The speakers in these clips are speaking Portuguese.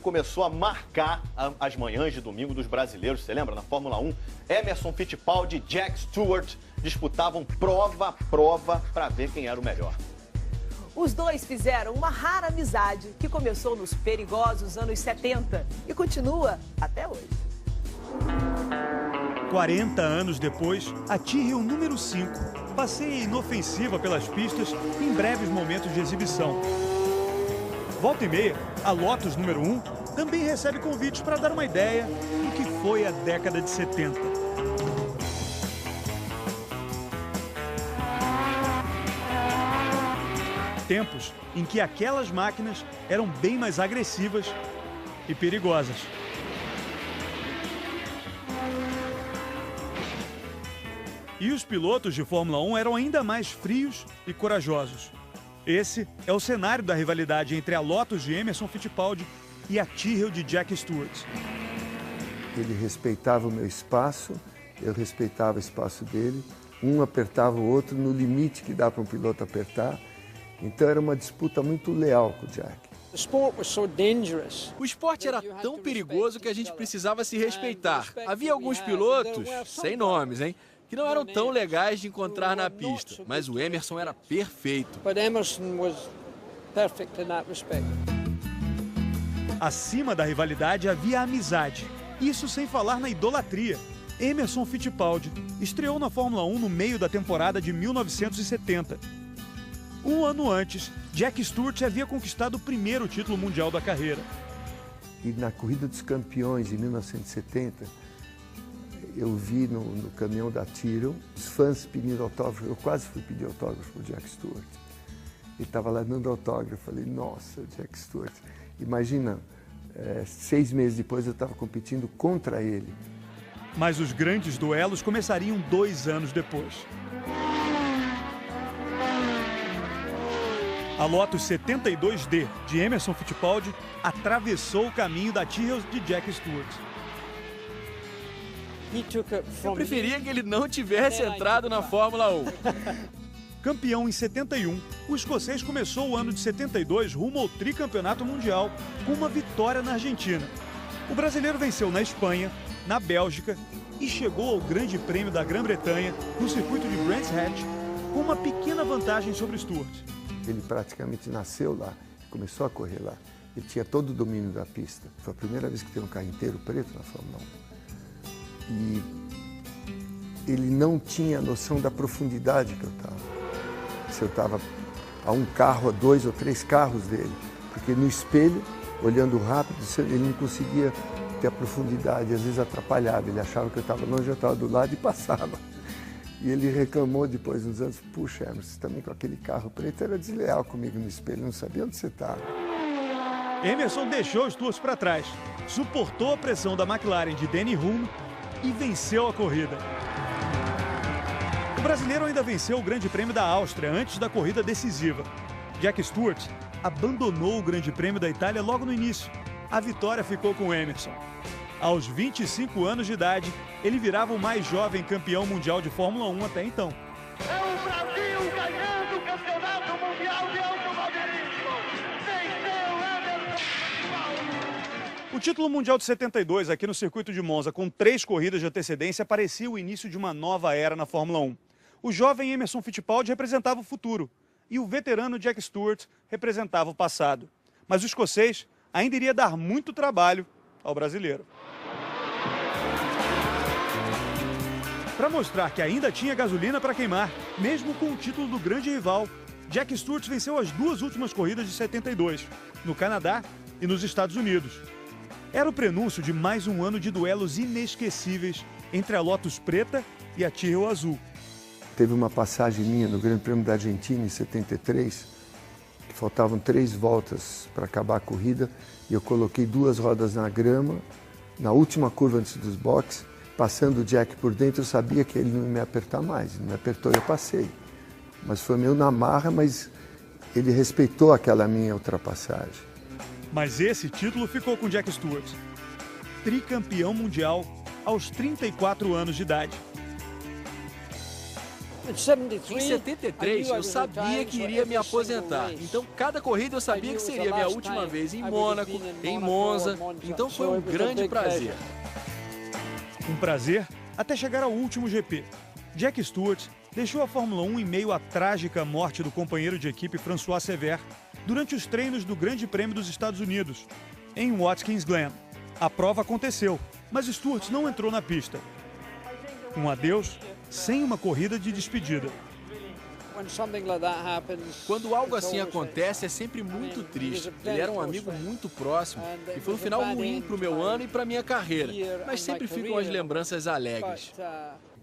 Começou a marcar as manhãs de domingo dos brasileiros, você lembra? Na Fórmula 1, Emerson Fittipaldi e Jack Stewart disputavam prova a prova para ver quem era o melhor. Os dois fizeram uma rara amizade que começou nos perigosos anos 70 e continua até hoje. 40 anos depois, a Tyrrell número 5 passeia inofensiva pelas pistas em breves momentos de exibição. Volta e meia, a Lotus número 1 também recebe convites para dar uma ideia do que foi a década de 70. Tempos em que aquelas máquinas eram bem mais agressivas e perigosas. E os pilotos de Fórmula 1 eram ainda mais frios e corajosos. Esse é o cenário da rivalidade entre a Lotus de Emerson Fittipaldi e a Tyrrell de Jack Stewart. Ele respeitava o meu espaço, eu respeitava o espaço dele. Um apertava o outro no limite que dá para um piloto apertar. Então era uma disputa muito leal com o Jack. O esporte era tão perigoso que a gente precisava se respeitar. Havia alguns pilotos, sem nomes, que não eram tão legais de encontrar na pista, mas o Emerson era perfeito. Acima da rivalidade havia a amizade, isso sem falar na idolatria. Emerson Fittipaldi estreou na Fórmula 1 no meio da temporada de 1970. Um ano antes, Jack Stewart havia conquistado o primeiro título mundial da carreira. E na Corrida dos Campeões, em 1970, eu vi no caminhão da Tyrrell, os fãs pedindo autógrafo, eu quase fui pedir autógrafo para o Jack Stewart. Ele estava lá dando autógrafo, eu falei, nossa, Jack Stewart. Imagina, 6 meses depois eu estava competindo contra ele. Mas os grandes duelos começariam 2 anos depois. A Lotus 72D de Emerson Fittipaldi atravessou o caminho da Tyrrell de Jack Stewart. Eu preferia que ele não tivesse entrado na Fórmula 1. Campeão em 71, o escocês começou o ano de 72 rumo ao tricampeonato mundial com uma vitória na Argentina. O brasileiro venceu na Espanha, na Bélgica e chegou ao Grande Prêmio da Grã-Bretanha no circuito de Brands Hatch com uma pequena vantagem sobre Stewart. Ele praticamente nasceu lá, começou a correr lá. Ele tinha todo o domínio da pista. Foi a primeira vez que teve um carro inteiro preto na Fórmula 1. E ele não tinha noção da profundidade que eu estava. Se eu estava a um carro, a 2 ou 3 carros dele. Porque no espelho, olhando rápido, ele não conseguia ter a profundidade, às vezes atrapalhava. Ele achava que eu estava longe, eu estava do lado e passava. E ele reclamou depois, uns anos, puxa, Emerson, também com aquele carro preto, era desleal comigo no espelho, não sabia onde você estava. Emerson deixou os Stewart para trás, suportou a pressão da McLaren de Denny Hulme e venceu a corrida. O brasileiro ainda venceu o Grande Prêmio da Áustria antes da corrida decisiva. Jack Stewart abandonou o Grande Prêmio da Itália logo no início. A vitória ficou com Emerson. Aos 25 anos de idade, ele virava o mais jovem campeão mundial de Fórmula 1 até então. É o Brasil ganhando o Campeonato Mundial de Automobilismo. Venceu Emerson Fittipaldi. O título mundial de 72 aqui no circuito de Monza, com 3 corridas de antecedência, parecia o início de uma nova era na Fórmula 1. O jovem Emerson Fittipaldi representava o futuro e o veterano Jack Stewart representava o passado. Mas o escocês ainda iria dar muito trabalho ao brasileiro. Para mostrar que ainda tinha gasolina para queimar, mesmo com o título do grande rival, Jack Stewart venceu as 2 últimas corridas de 72, no Canadá e nos Estados Unidos. Era o prenúncio de mais um ano de duelos inesquecíveis entre a Lotus preta e a Tyrrell azul. Teve uma passagem minha no Grande Prêmio da Argentina em 73, que faltavam 3 voltas para acabar a corrida, e eu coloquei 2 rodas na grama, na última curva antes dos boxes, passando o Jack por dentro, eu sabia que ele não ia me apertar mais. Ele me apertou e eu passei. Mas foi meio na marra, mas ele respeitou aquela minha ultrapassagem. Mas esse título ficou com Jack Stewart. Tricampeão mundial aos 34 anos de idade. Em 73, eu sabia que iria me aposentar. Então, cada corrida eu sabia que seria minha última vez em Mônaco, em Monza. Então, foi um grande prazer. Um prazer até chegar ao último GP. Jack Stewart deixou a Fórmula 1 em meio à trágica morte do companheiro de equipe François Cevert durante os treinos do Grande Prêmio dos Estados Unidos, em Watkins Glen. A prova aconteceu, mas Stewart não entrou na pista. Um adeus sem uma corrida de despedida. Quando algo assim acontece, é sempre muito triste. Ele era um amigo muito próximo e foi um final ruim para o meu ano e para a minha carreira, mas sempre ficam as lembranças alegres.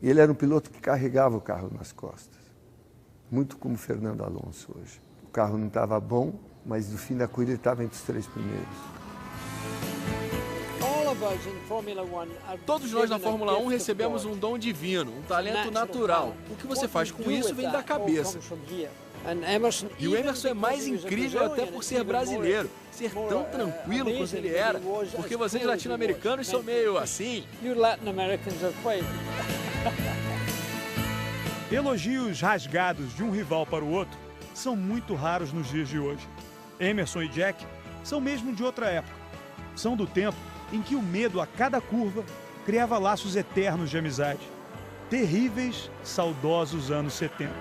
Ele era um piloto que carregava o carro nas costas, muito como Fernando Alonso hoje. O carro não estava bom, mas no fim da corrida ele estava entre os 3 primeiros. Todos nós na Fórmula 1 recebemos um dom divino, um talento natural. O que você faz com isso vem da cabeça. E o Emerson é mais incrível até por ser brasileiro, ser tão tranquilo quanto ele era, porque vocês latino-americanos são meio assim. Elogios rasgados de um rival para o outro são muito raros nos dias de hoje. Emerson e Jack são mesmo de outra época. São do tempo em que o medo a cada curva criava laços eternos de amizade. Terríveis, saudosos anos 70.